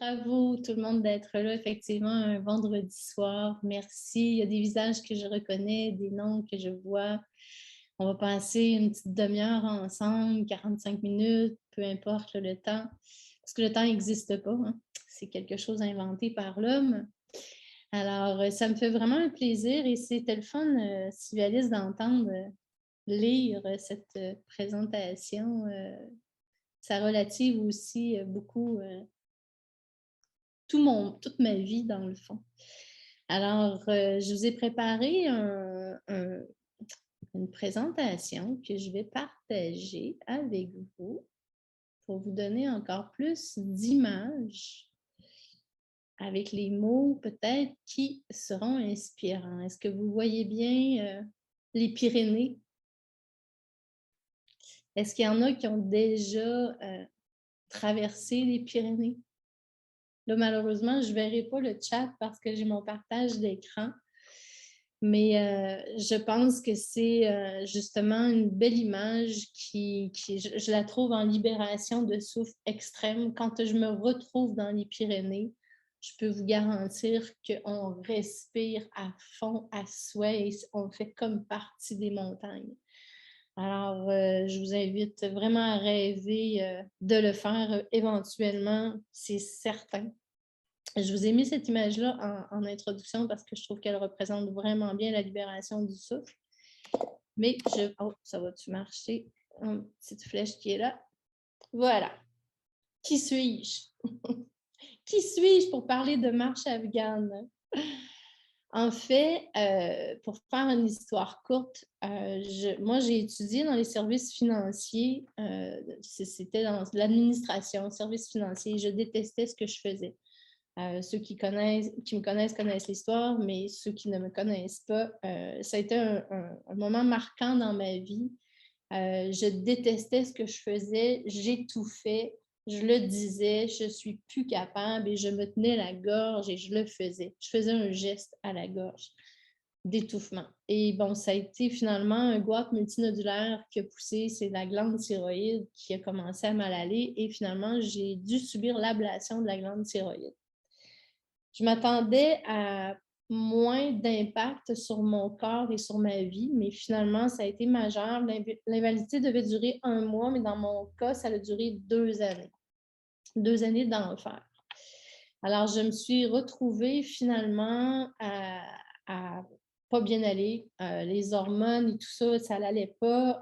À vous, tout le monde, d'être là, effectivement, un vendredi soir. Merci. Il y a des visages que je reconnais, des noms que je vois. On va passer une petite demi-heure ensemble, 45 minutes, peu importe le temps, parce que le temps n'existe pas, hein. C'est quelque chose inventé par l'homme. Alors, ça me fait vraiment un plaisir et c'était le fun, Sylvialis, d'entendre lire cette présentation. Ça relative aussi beaucoup toute ma vie, dans le fond. Alors, je vous ai préparé une présentation que je vais partager avec vous pour vous donner encore plus d'images avec les mots peut-être qui seront inspirants. Est-ce que vous voyez bien les Pyrénées? Est-ce qu'il y en a qui ont déjà traversé les Pyrénées? Là, malheureusement, je ne verrai pas le chat parce que j'ai mon partage d'écran. Mais je pense que c'est justement une belle image je la trouve en libération de souffle extrême. Quand je me retrouve dans les Pyrénées, je peux vous garantir qu'on respire à fond, à souhait, et on fait comme partie des montagnes. Alors, je vous invite vraiment à rêver de le faire éventuellement, c'est certain. Je vous ai mis cette image-là en introduction parce que je trouve qu'elle représente vraiment bien la libération du souffle. Mais oh, ça va-tu marcher? Une petite flèche qui est là. Voilà. Qui suis-je? Qui suis-je pour parler de marche afghane? En fait, pour faire une histoire courte, moi, j'ai étudié dans les services financiers. C'était dans l'administration, services financiers. Je détestais ce que je faisais. Ceux qui me connaissent l'histoire, mais ceux qui ne me connaissent pas, ça a été un moment marquant dans ma vie. Je détestais ce que je faisais, j'étouffais, je le disais, je suis plus capable et je me tenais la gorge et je le faisais. Je faisais un geste à la gorge d'étouffement. Et bon, ça a été finalement un goitre multinodulaire qui a poussé, c'est la glande thyroïde qui a commencé à mal aller et finalement, j'ai dû subir l'ablation de la glande thyroïde. Je m'attendais à moins d'impact sur mon corps et sur ma vie, mais finalement, ça a été majeur. L'invalidité devait durer 1 mois, mais dans mon cas, ça a duré 2 années. 2 années d'enfer. Alors, je me suis retrouvée finalement à pas bien aller. Les hormones et tout ça, ça n'allait pas.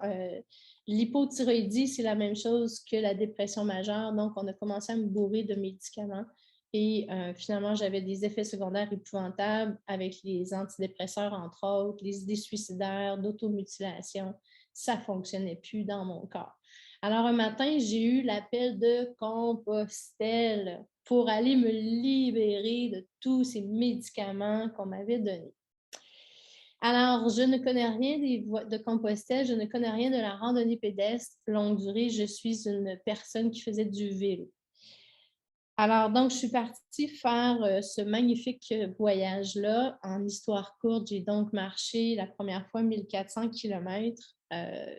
L'hypothyroïdie, c'est la même chose que la dépression majeure. Donc, on a commencé à me bourrer de médicaments. Et finalement, j'avais des effets secondaires épouvantables avec les antidépresseurs, entre autres, les idées suicidaires, d'automutilation. Ça ne fonctionnait plus dans mon corps. Alors, un matin, j'ai eu l'appel de Compostelle pour aller me libérer de tous ces médicaments qu'on m'avait donnés. Alors, je ne connais rien de Compostelle, je ne connais rien de la randonnée pédestre longue durée. Je suis une personne qui faisait du vélo. Alors, donc, je suis partie faire ce magnifique voyage-là. En histoire courte, j'ai donc marché la première fois 1400 kilomètres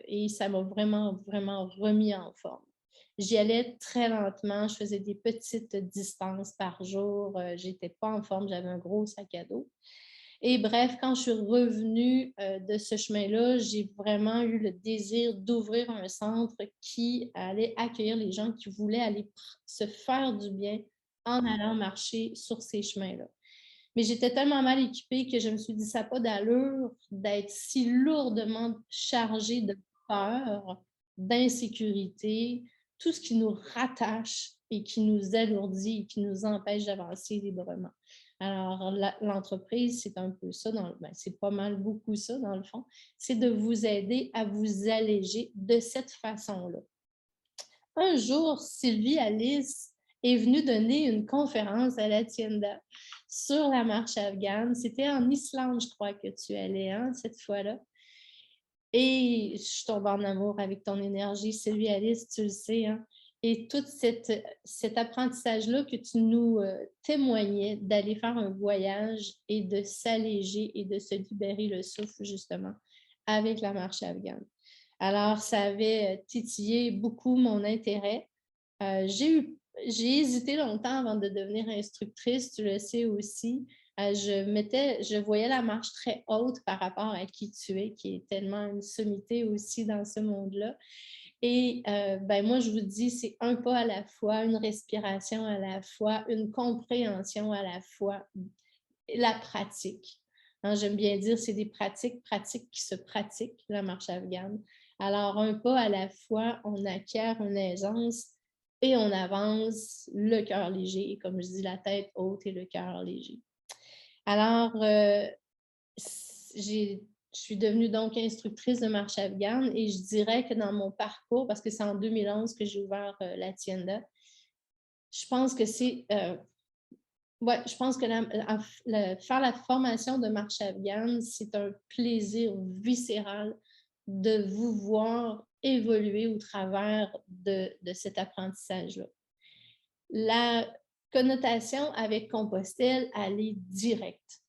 et ça m'a vraiment, vraiment remis en forme. J'y allais très lentement, je faisais des petites distances par jour. J'étais pas en forme, j'avais un gros sac à dos. Et bref, quand je suis revenue de ce chemin-là, j'ai vraiment eu le désir d'ouvrir un centre qui allait accueillir les gens qui voulaient aller se faire du bien en allant marcher sur ces chemins-là. Mais j'étais tellement mal équipée que je me suis dit, ça n'a pas d'allure d'être si lourdement chargée de peur, d'insécurité, tout ce qui nous rattache et qui nous alourdit et qui nous empêche d'avancer librement. Alors, l'entreprise, c'est un peu ça, c'est pas mal beaucoup ça dans le fond, c'est de vous aider à vous alléger de cette façon-là. Un jour, Sylvie Alice est venue donner une conférence à la Tienda sur la marche afghane. C'était en Islande, je crois, que tu allais, hein, cette fois-là. Et je tombe en amour avec ton énergie, Sylvie Alice, tu le sais, hein? Et tout cet apprentissage-là que tu nous témoignais d'aller faire un voyage et de s'alléger et de se libérer le souffle, justement, avec la marche afghane. Alors, ça avait titillé beaucoup mon intérêt. J'ai eu j'ai hésité longtemps avant de devenir instructrice, tu le sais aussi. Je voyais la marche très haute par rapport à qui tu es, qui est tellement une sommité aussi dans ce monde-là. Et ben moi, je vous dis, c'est un pas à la fois, une respiration à la fois, une compréhension à la fois, la pratique. Hein, j'aime bien dire, c'est des pratiques qui se pratiquent, la marche afghane. Alors, un pas à la fois, on acquiert une aisance et on avance le cœur léger. Et comme je dis, la tête haute et le cœur léger. Alors, je suis devenue donc instructrice de marche afghane et je dirais que dans mon parcours, parce que c'est en 2011 que j'ai ouvert la Tienda, je pense que c'est ouais, je pense que faire la formation de marche afghane, c'est un plaisir viscéral de vous voir évoluer au travers de cet apprentissage-là. La connotation avec Compostelle, elle est directe.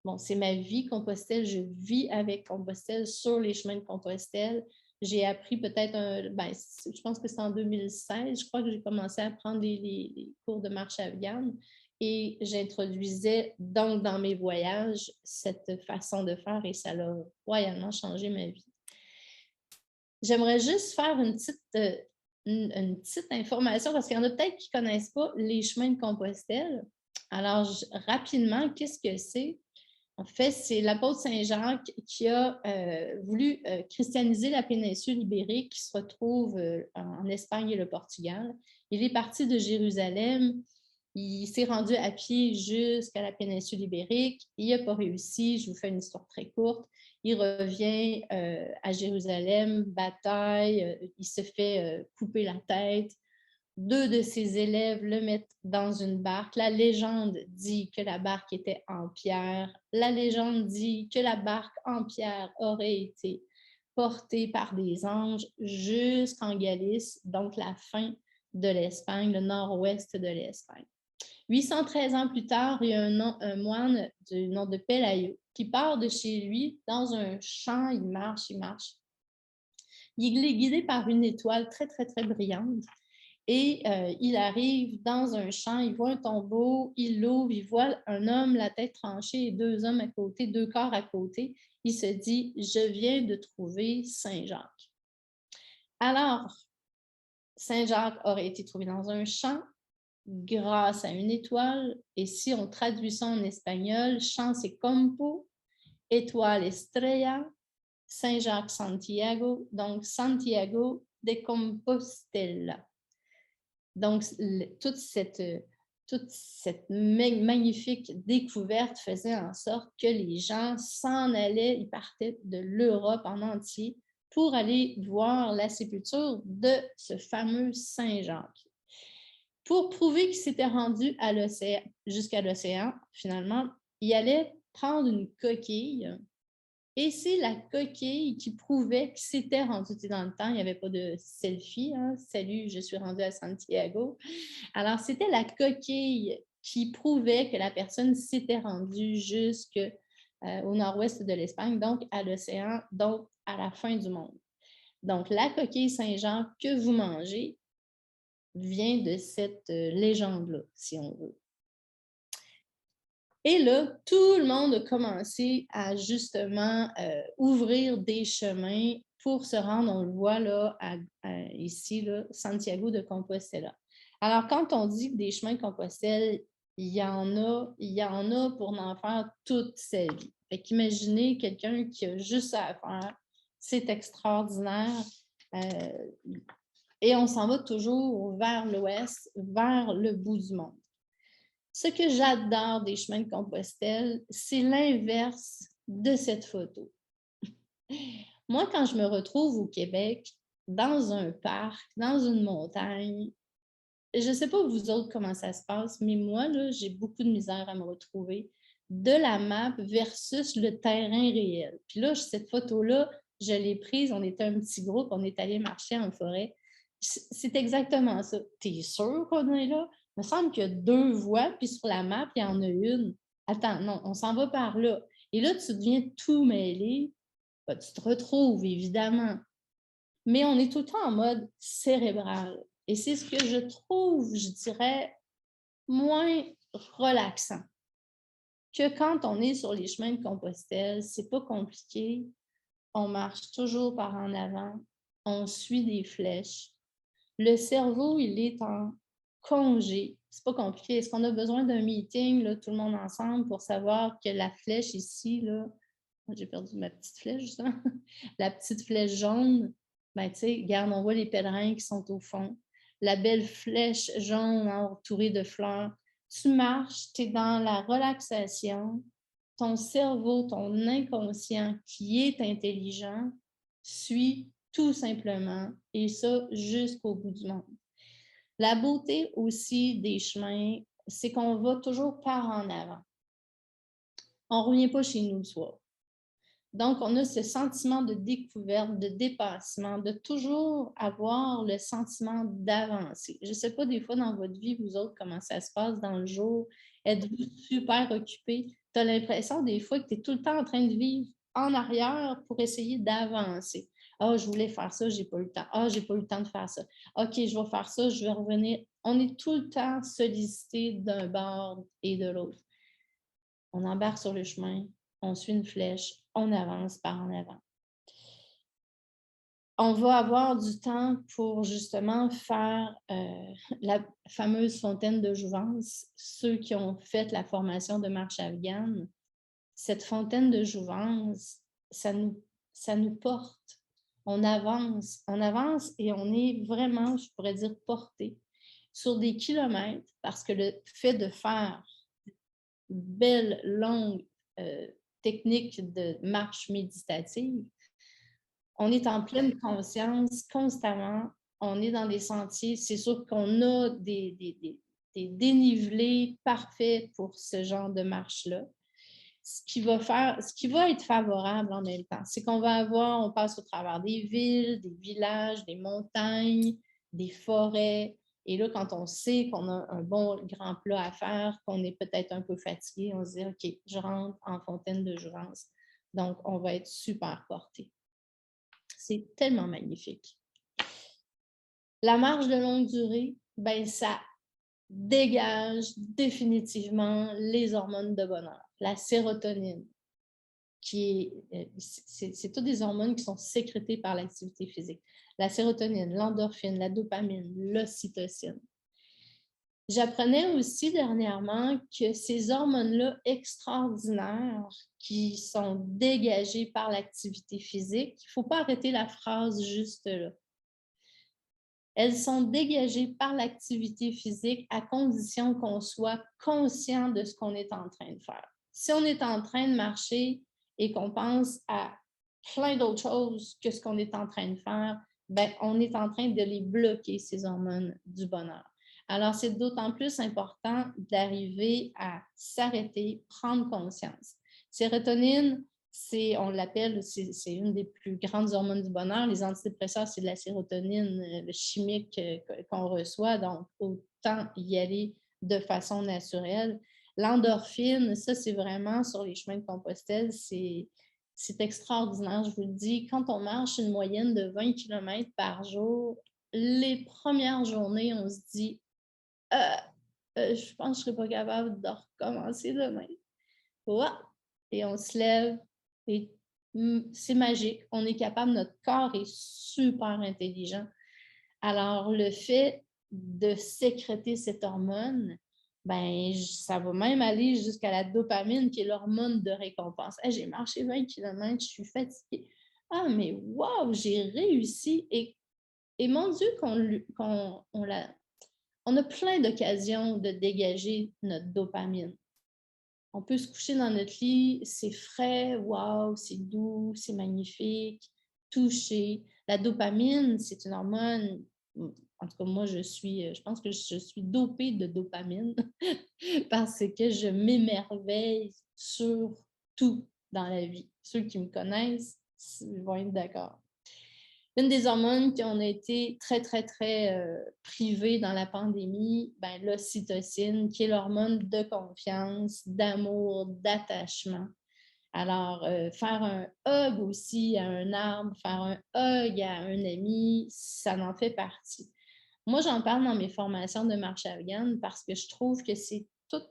Bon, c'est ma vie, Compostelle. Je vis avec Compostelle sur les chemins de Compostelle. J'ai appris peut-être, je pense que c'est en 2016, je crois que j'ai commencé à prendre les cours de marche afghane et j'introduisais donc dans mes voyages cette façon de faire et ça a royalement changé ma vie. J'aimerais juste faire une petite information parce qu'il y en a peut-être qui ne connaissent pas les chemins de Compostelle. Alors, rapidement, qu'est-ce que c'est? En fait, c'est l'apôtre Saint-Jacques qui a voulu christianiser la péninsule ibérique qui se retrouve en Espagne et le Portugal. Il est parti de Jérusalem, il s'est rendu à pied jusqu'à la péninsule ibérique. Il n'a pas réussi, je vous fais une histoire très courte. Il revient à Jérusalem, bataille, il se fait couper la tête. 2 de ses élèves le mettent dans une barque. La légende dit que la barque était en pierre. La légende dit que la barque en pierre aurait été portée par des anges jusqu'en Galice, donc la fin de l'Espagne, le nord-ouest de l'Espagne. 813 ans plus tard, il y a un moine du nom de Pelayo qui part de chez lui dans un champ, il marche. Il est guidé par une étoile très, très, très brillante. Et il arrive dans un champ, il voit un tombeau, il l'ouvre, il voit un homme, la tête tranchée et 2 hommes à côté, 2 corps à côté. Il se dit, je viens de trouver Saint-Jacques. Alors, Saint-Jacques aurait été trouvé dans un champ grâce à une étoile. Et si on traduit ça en espagnol, champ c'est campo, étoile estrella, Saint-Jacques Santiago, donc Santiago de Compostela. Donc, toute cette magnifique découverte faisait en sorte que les gens s'en allaient, ils partaient de l'Europe en entier pour aller voir la sépulture de ce fameux Saint-Jacques. Pour prouver qu'il s'était rendu jusqu'à l'océan, finalement, il allait prendre une coquille et c'est la coquille qui prouvait qu'il s'était rendu dans le temps. Il n'y avait pas de selfie. Hein? Salut, je suis rendu à Santiago. Alors, c'était la coquille qui prouvait que la personne s'était rendue jusqu'au nord-ouest de l'Espagne, donc à l'océan, donc à la fin du monde. Donc, la coquille Saint-Jean que vous mangez vient de cette légende-là, si on veut. Et là, tout le monde a commencé à justement ouvrir des chemins pour se rendre, on le voit là, ici, là, Santiago de Compostela. Alors, quand on dit que des chemins de Compostelle, il y en a pour en faire toute sa vie. Fait qu'imaginez quelqu'un qui a juste ça à faire. C'est extraordinaire. Et on s'en va toujours vers l'ouest, vers le bout du monde. Ce que j'adore des chemins de Compostelle, c'est l'inverse de cette photo. Moi, quand je me retrouve au Québec, dans un parc, dans une montagne, je ne sais pas vous autres comment ça se passe, mais moi, là, j'ai beaucoup de misère à me retrouver de la map versus le terrain réel. Puis là, cette photo-là, je l'ai prise, on était un petit groupe, on est allé marcher en forêt. C'est exactement ça. T'es sûr qu'on est là? Il me semble qu'il y a 2 voies, puis sur la map, il y en a une. Attends, non, on s'en va par là. Et là, tu deviens tout mêlé. Tu te retrouves, évidemment. Mais on est tout le temps en mode cérébral. Et c'est ce que je trouve, je dirais, moins relaxant que quand on est sur les chemins de Compostelle. C'est pas compliqué. On marche toujours par en avant. On suit des flèches. Le cerveau, il est en congé. C'est pas compliqué. Est-ce qu'on a besoin d'un meeting, là, tout le monde ensemble, pour savoir que la flèche ici, là, j'ai perdu ma petite flèche, justement, la petite flèche jaune, ben, tu sais, regarde, on voit les pèlerins qui sont au fond. La belle flèche jaune entourée de fleurs. Tu marches, tu es dans la relaxation. Ton cerveau, ton inconscient, qui est intelligent, suit tout simplement, et ça jusqu'au bout du monde. La beauté aussi des chemins, c'est qu'on va toujours par en avant. On ne revient pas chez nous le soir. Donc, on a ce sentiment de découverte, de dépassement, de toujours avoir le sentiment d'avancer. Je ne sais pas, des fois, dans votre vie, vous autres, comment ça se passe dans le jour. Êtes-vous super occupé? Tu as l'impression, des fois, que tu es tout le temps en train de vivre en arrière pour essayer d'avancer. Ah, je voulais faire ça, j'ai pas eu le temps. Ah, j'ai pas eu le temps de faire ça. OK, je vais faire ça, je vais revenir. On est tout le temps sollicité d'un bord et de l'autre. On embarque sur le chemin, on suit une flèche, on avance par en avant. On va avoir du temps pour justement faire la fameuse fontaine de jouvence. Ceux qui ont fait la formation de marche afghane, cette fontaine de jouvence, ça nous porte. On avance et on est vraiment, je pourrais dire, porté sur des kilomètres parce que le fait de faire une belle, longue technique de marche méditative, on est en pleine conscience constamment. On est dans des sentiers. C'est sûr qu'on a des dénivelés parfaits pour ce genre de marche-là. Ce qui va être favorable en même temps, c'est on passe au travers des villes, des villages, des montagnes, des forêts. Et là, quand on sait qu'on a un bon grand plat à faire, qu'on est peut-être un peu fatigué, on se dit, OK, je rentre en fontaine de jouvence. Donc, on va être super porté. C'est tellement magnifique. La marche de longue durée, ben ça dégage définitivement les hormones de bonheur. La sérotonine, c'est toutes des hormones qui sont sécrétées par l'activité physique. La sérotonine, l'endorphine, la dopamine, l'ocytocine. J'apprenais aussi dernièrement que ces hormones-là extraordinaires qui sont dégagées par l'activité physique, il ne faut pas arrêter la phrase juste là. Elles sont dégagées par l'activité physique à condition qu'on soit conscient de ce qu'on est en train de faire. Si on est en train de marcher et qu'on pense à plein d'autres choses que ce qu'on est en train de faire, ben, on est en train de les bloquer, ces hormones du bonheur. Alors, c'est d'autant plus important d'arriver à s'arrêter, prendre conscience. Sérotonine, on l'appelle, c'est une des plus grandes hormones du bonheur. Les antidépresseurs, c'est de la sérotonine chimique qu'on reçoit, donc autant y aller de façon naturelle. L'endorphine, ça, c'est vraiment sur les chemins de Compostelle, c'est extraordinaire, je vous le dis. Quand on marche une moyenne de 20 km par jour, les premières journées, on se dit je pense que je ne serai pas capable de recommencer demain. Ouah! Et on se lève et c'est magique. On est capable, notre corps est super intelligent. Alors, le fait de sécréter cette hormone, ben, ça va même aller jusqu'à la dopamine, qui est l'hormone de récompense. Hey, j'ai marché 20 km, je suis fatiguée. Ah, mais wow, j'ai réussi. Et mon Dieu, on a plein d'occasions de dégager notre dopamine. On peut se coucher dans notre lit, c'est frais, wow, c'est doux, c'est magnifique, toucher. La dopamine, c'est une hormone, en tout cas moi je pense que je suis dopée de dopamine parce que je m'émerveille sur tout dans la vie. Ceux qui me connaissent vont être d'accord. Une des hormones qui ont été très, très, très privées dans la pandémie, ben, l'ocytocine, qui est l'hormone de confiance, d'amour, d'attachement. Alors, faire un hug aussi à un arbre, faire un hug à un ami, ça en fait partie. Moi, j'en parle dans mes formations de marche afghane parce que je trouve que c'est tout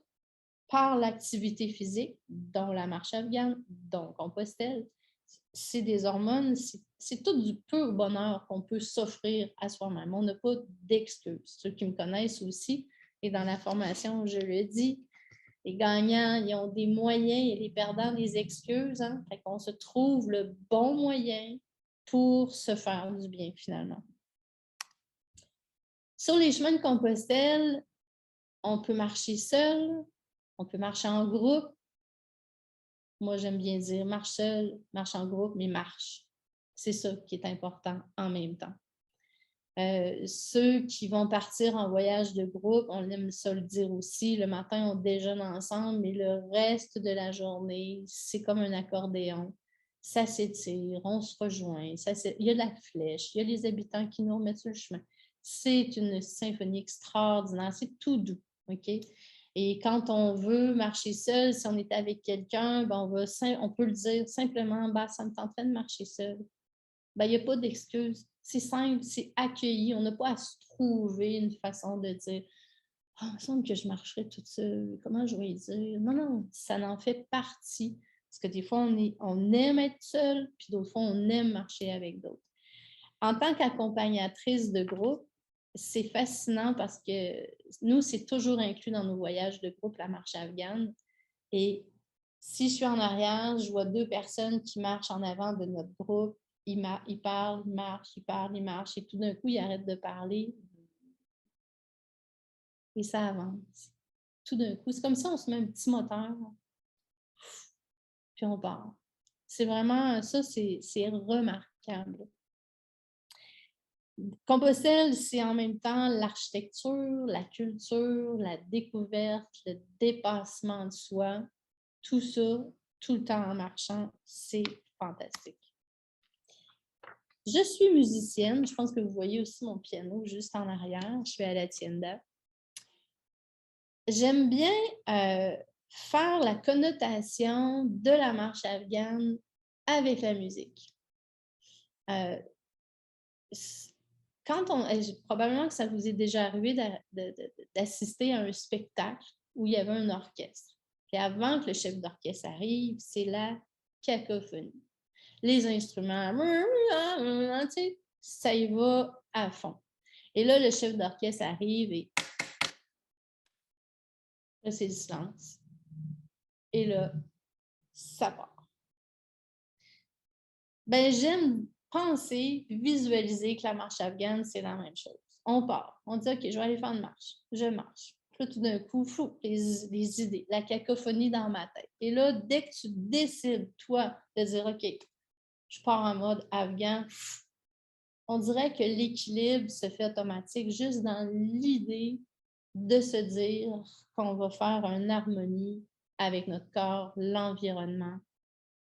par l'activité physique, dont la marche afghane, dont Compostelle. C'est des hormones, c'est tout du pur bonheur qu'on peut s'offrir à soi-même. On n'a pas d'excuses. Ceux qui me connaissent aussi, et dans la formation, je le dis, les gagnants, ils ont des moyens et les perdants, des excuses. Hein? Fait qu'on se trouve le bon moyen pour se faire du bien, finalement. Sur les chemins de Compostelle, on peut marcher seul, on peut marcher en groupe. Moi, j'aime bien dire marche seul, marche en groupe, mais marche. C'est ça qui est important en même temps. Ceux qui vont partir en voyage de groupe, on aime ça le dire aussi, le matin, on déjeune ensemble, mais le reste de la journée, c'est comme un accordéon. Ça s'étire, on se rejoint, il y a la flèche, il y a les habitants qui nous remettent sur le chemin. C'est une symphonie extraordinaire, c'est tout doux, OK? Et quand on veut marcher seul, si on est avec quelqu'un, ben on peut le dire simplement, ben, ça me tenterait de marcher seul. Ben, il n'y a pas d'excuse. C'est simple, c'est accueilli. On n'a pas à se trouver une façon de dire « Ah, il me semble que je marcherais toute seule. Comment je vais dire? » Non, non, ça en fait partie. Parce que des fois, on aime être seul, puis d'autres fois, on aime marcher avec d'autres. En tant qu'accompagnatrice de groupe, c'est fascinant parce que nous, c'est toujours inclus dans nos voyages de groupe, la marche afghane. Et si je suis en arrière, je vois 2 personnes qui marchent en avant de notre groupe. Ils parlent, ils marchent, ils parlent, ils marchent. Et tout d'un coup, ils arrêtent de parler et ça avance. Tout d'un coup, c'est comme ça, on se met un petit moteur, puis on part. C'est vraiment, ça, c'est remarquable. Compostelle, c'est en même temps l'architecture, la culture, la découverte, le dépassement de soi. Tout ça, tout le temps en marchant, c'est fantastique. Je suis musicienne. Je pense que vous voyez aussi mon piano juste en arrière. Je suis à la tienda. J'aime bien faire la connotation de la marche afghane avec la musique. Probablement que ça vous est déjà arrivé d'assister à un spectacle où il y avait un orchestre. Et avant que le chef d'orchestre arrive, c'est la cacophonie. Les instruments, tu sais, ça y va à fond. Et là, le chef d'orchestre arrive et là, c'est le silence. Et là, ça part. Ben, j'aime penser, visualiser que la marche afghane, c'est la même chose. On part. On dit, OK, je vais aller faire une marche. Je marche. Puis là, tout d'un coup, les idées, la cacophonie dans ma tête. Et là, dès que tu décides, toi, de dire, OK, je pars en mode afghan, on dirait que l'équilibre se fait automatique juste dans l'idée de se dire qu'on va faire une harmonie avec notre corps, l'environnement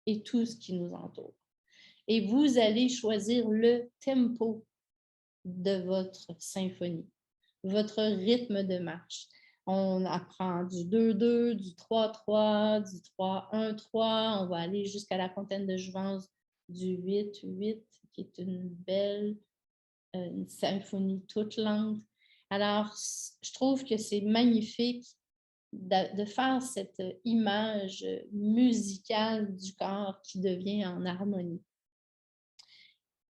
et tout ce qui nous entoure. Et vous allez choisir le tempo de votre symphonie, votre rythme de marche. On apprend du 2-2, du 3-3, du 3-1-3. On va aller jusqu'à la fontaine de jouvence du 8-8, qui est une belle une symphonie toute lente. Alors, je trouve que c'est magnifique de faire cette image musicale du corps qui devient en harmonie.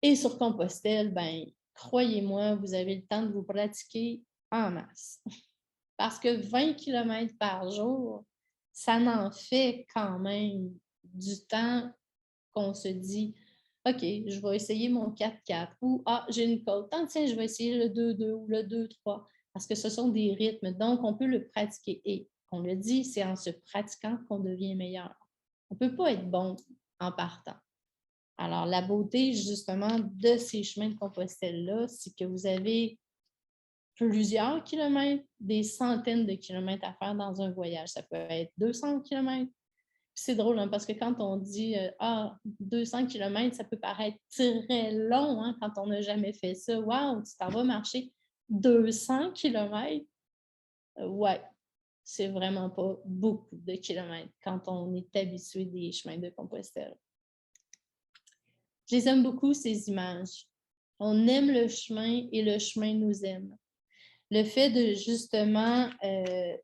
Et sur Compostelle, ben, croyez-moi, vous avez le temps de vous pratiquer en masse. Parce que 20 km par jour, ça n'en fait quand même du temps qu'on se dit OK, je vais essayer mon 4-4 ou ah, j'ai une côte. Tiens, je vais essayer le 2-2 ou le 2-3 parce que ce sont des rythmes. Donc, on peut le pratiquer. Et on le dit, c'est en se pratiquant qu'on devient meilleur. On ne peut pas être bon en partant. Alors, la beauté, justement, de ces chemins de Compostelle-là, c'est que vous avez plusieurs kilomètres, des centaines de kilomètres à faire dans un voyage. Ça peut être 200 kilomètres. C'est drôle, hein, parce que quand on dit 200 kilomètres, ça peut paraître très long hein, quand on n'a jamais fait ça. Waouh, tu t'en vas marcher 200 kilomètres? Ouais, c'est vraiment pas beaucoup de kilomètres quand on est habitué des chemins de Compostelle. Je les aime beaucoup, ces images. On aime le chemin et le chemin nous aime. Le fait de justement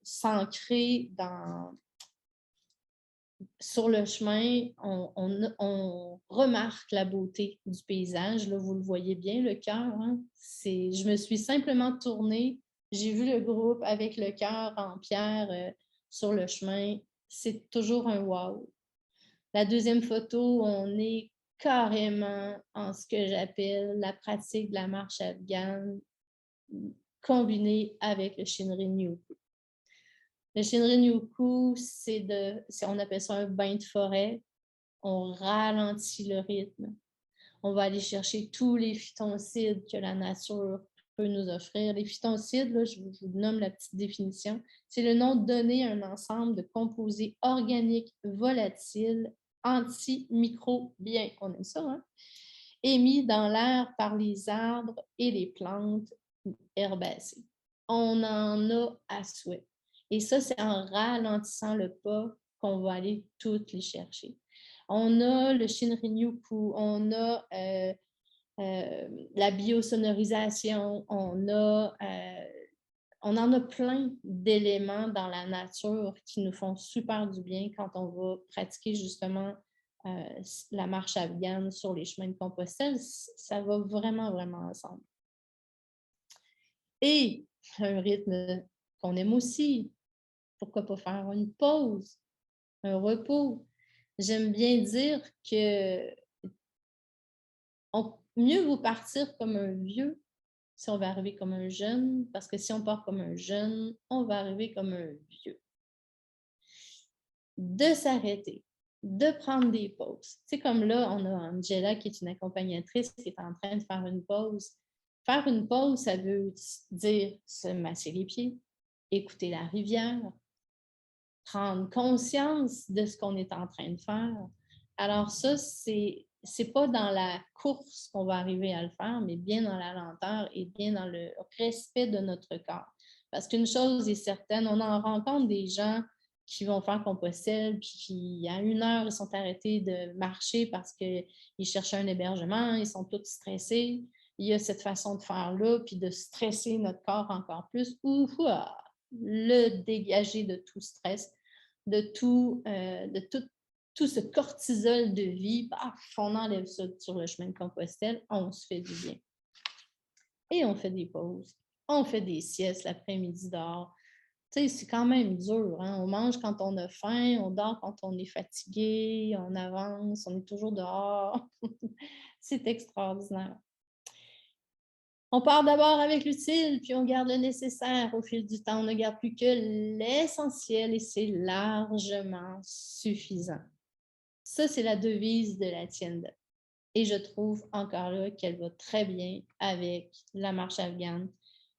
s'ancrer sur le chemin, on remarque la beauté du paysage. Là, vous le voyez bien, le cœur. Hein? Je me suis simplement tournée. J'ai vu le groupe avec le cœur en pierre sur le chemin. C'est toujours un wow. La deuxième photo, on est carrément en ce que j'appelle la pratique de la marche afghane combinée avec le Shinrin-yoku. Le Shinrin-yoku, on appelle ça un bain de forêt. On ralentit le rythme. On va aller chercher tous les phytoncides que la nature peut nous offrir. Les phytoncides, là, je vous nomme la petite définition, c'est le nom donné à un ensemble de composés organiques volatiles antimicrobiens, on aime ça, hein? Émis dans l'air par les arbres et les plantes herbacées. On en a à souhait. Et ça, c'est en ralentissant le pas qu'on va aller toutes les chercher. On a le Shinrin-yoku, on a la biosonorisation, on en a plein d'éléments dans la nature qui nous font super du bien quand on va pratiquer justement la marche afghane sur les chemins de Compostelle. Ça va vraiment, vraiment ensemble. Et un rythme qu'on aime aussi. Pourquoi pas faire une pause, un repos? J'aime bien dire que mieux vaut partir comme un vieux si on va arriver comme un jeune, parce que si on part comme un jeune, on va arriver comme un vieux. De s'arrêter, de prendre des pauses. C'est comme là, on a Angela qui est une accompagnatrice qui est en train de faire une pause. Faire une pause, ça veut dire se masser les pieds, écouter la rivière, prendre conscience de ce qu'on est en train de faire. Alors ça, c'est pas dans la course qu'on va arriver à le faire, mais bien dans la lenteur et bien dans le respect de notre corps. Parce qu'une chose est certaine, on en rencontre des gens qui vont faire Compostelle, puis qui, à 1 heure, ils sont arrêtés de marcher parce qu'ils cherchaient un hébergement, ils sont tous stressés. Il y a cette façon de faire-là, puis de stresser notre corps encore plus, ou le dégager de tout stress, de tout ce cortisol de vie, on enlève ça sur le chemin de Compostelle, on se fait du bien. Et on fait des pauses, on fait des siestes l'après-midi dehors. Tu sais, c'est quand même dur, hein? On mange quand on a faim, on dort quand on est fatigué, on avance, on est toujours dehors. C'est extraordinaire. On part d'abord avec l'utile, puis on garde le nécessaire au fil du temps. On ne garde plus que l'essentiel et c'est largement suffisant. Ça, c'est la devise de la Tienda. Et je trouve encore là qu'elle va très bien avec la marche afghane.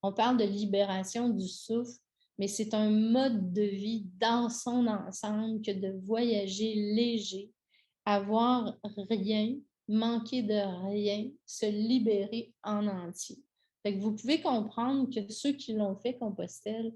On parle de libération du souffle, mais c'est un mode de vie dans son ensemble que de voyager léger, avoir rien, manquer de rien, se libérer en entier. Fait que vous pouvez comprendre que ceux qui l'ont fait Compostelle,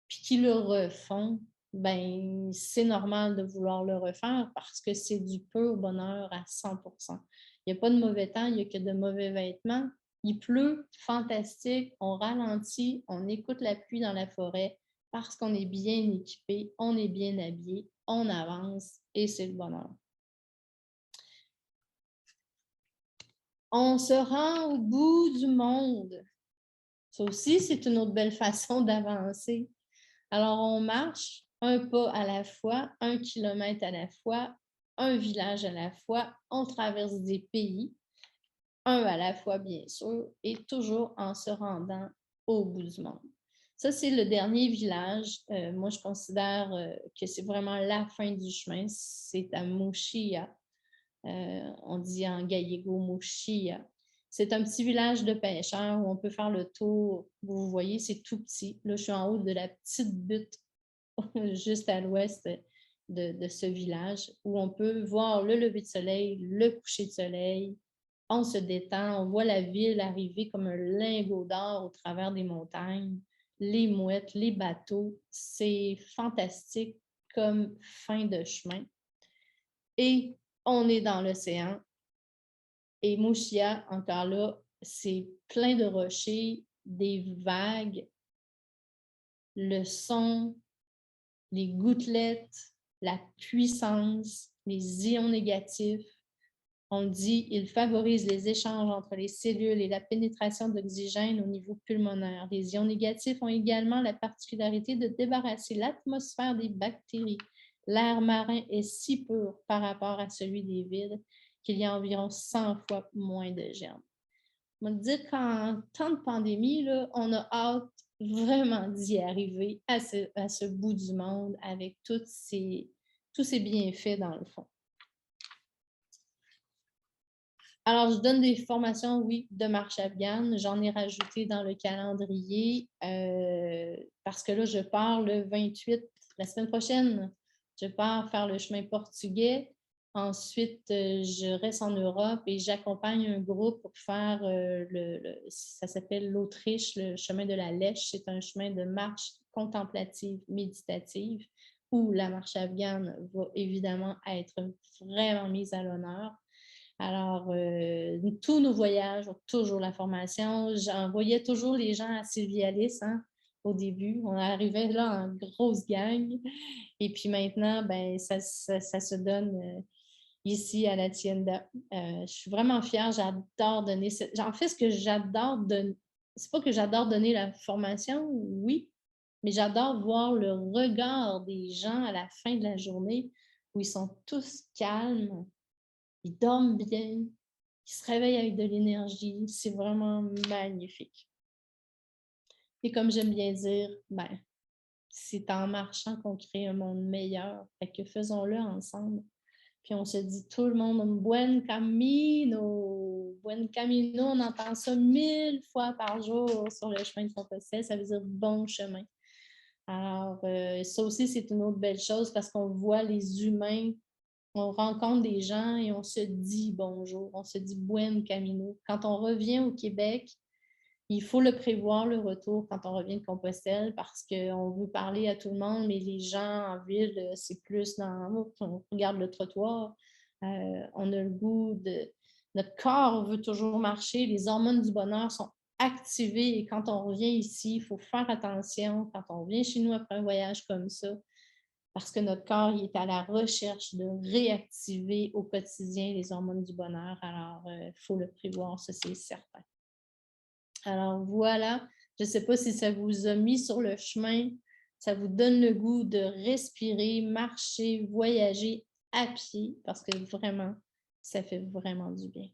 puis qui le refont, ben c'est normal de vouloir le refaire parce que c'est du pur bonheur à 100%. Il n'y a pas de mauvais temps, il n'y a que de mauvais vêtements. Il pleut, fantastique, on ralentit, on écoute la pluie dans la forêt parce qu'on est bien équipé, on est bien habillé, on avance et c'est le bonheur. On se rend au bout du monde. Ça aussi, c'est une autre belle façon d'avancer. Alors, on marche un pas à la fois, 1 kilomètre à la fois, un village à la fois, on traverse des pays, un à la fois, bien sûr, et toujours en se rendant au bout du monde. Ça, c'est le dernier village. Moi, je considère que c'est vraiment la fin du chemin. C'est à Mochia. On dit en gallego Mochia. C'est un petit village de pêcheurs où on peut faire le tour. Vous voyez, c'est tout petit. Là, je suis en haut de la petite butte juste à l'ouest de ce village, où on peut voir le lever de soleil, le coucher de soleil. On se détend, on voit la ville arriver comme un lingot d'or au travers des montagnes, les mouettes, les bateaux. C'est fantastique comme fin de chemin. Et on est dans l'océan. Et Mouchia, encore là, c'est plein de rochers, des vagues, le son, les gouttelettes, la puissance, les ions négatifs. On dit qu'il favorise les échanges entre les cellules et la pénétration d'oxygène au niveau pulmonaire. Les ions négatifs ont également la particularité de débarrasser l'atmosphère des bactéries. L'air marin est si pur par rapport à celui des villes qu'il y a environ 100 fois moins de germes. On va dire qu'en temps de pandémie, là, on a hâte vraiment d'y arriver à ce bout du monde avec tous ces bienfaits dans le fond. Alors, je donne des formations, oui, de marche afghane. J'en ai rajouté dans le calendrier parce que là, je pars le 28, la semaine prochaine. Je pars faire le chemin portugais. Ensuite, je reste en Europe et j'accompagne un groupe pour faire ça s'appelle l'Autriche, le chemin de la Lèche. C'est un chemin de marche contemplative, méditative, où la marche afghane va évidemment être vraiment mise à l'honneur. Alors, tous nos voyages ont toujours la formation. J'envoyais toujours les gens à Sylvie Alice au début. On arrivait là en grosse gang. Et puis maintenant, ben, ça se donne ici à la Tienda. Je suis vraiment fière. J'adore donner. En fait, ce que j'adore donner, c'est pas que j'adore donner la formation, oui, mais j'adore voir le regard des gens à la fin de la journée où ils sont tous calmes. Ils dorment bien, ils se réveillent avec de l'énergie. C'est vraiment magnifique. Et comme j'aime bien dire, ben, c'est en marchant qu'on crée un monde meilleur. Fait que faisons-le ensemble. Puis on se dit tout le monde, buen camino, on entend ça 1000 fois par jour sur le chemin de Compostelle, ça veut dire bon chemin. Alors, ça aussi, c'est une autre belle chose parce qu'on voit les humains. On rencontre des gens et on se dit bonjour, on se dit buen camino. Quand on revient au Québec, il faut le prévoir, le retour, quand on revient de Compostelle, parce qu'on veut parler à tout le monde, mais les gens en ville, c'est plus dans... On regarde le trottoir, on a le goût de... Notre corps veut toujours marcher, les hormones du bonheur sont activées et quand on revient ici, il faut faire attention quand on vient chez nous après un voyage comme ça, parce que notre corps il est à la recherche de réactiver au quotidien les hormones du bonheur. Alors, il faut le prévoir, ça c'est certain. Alors voilà, je ne sais pas si ça vous a mis sur le chemin, ça vous donne le goût de respirer, marcher, voyager à pied, parce que vraiment, ça fait vraiment du bien.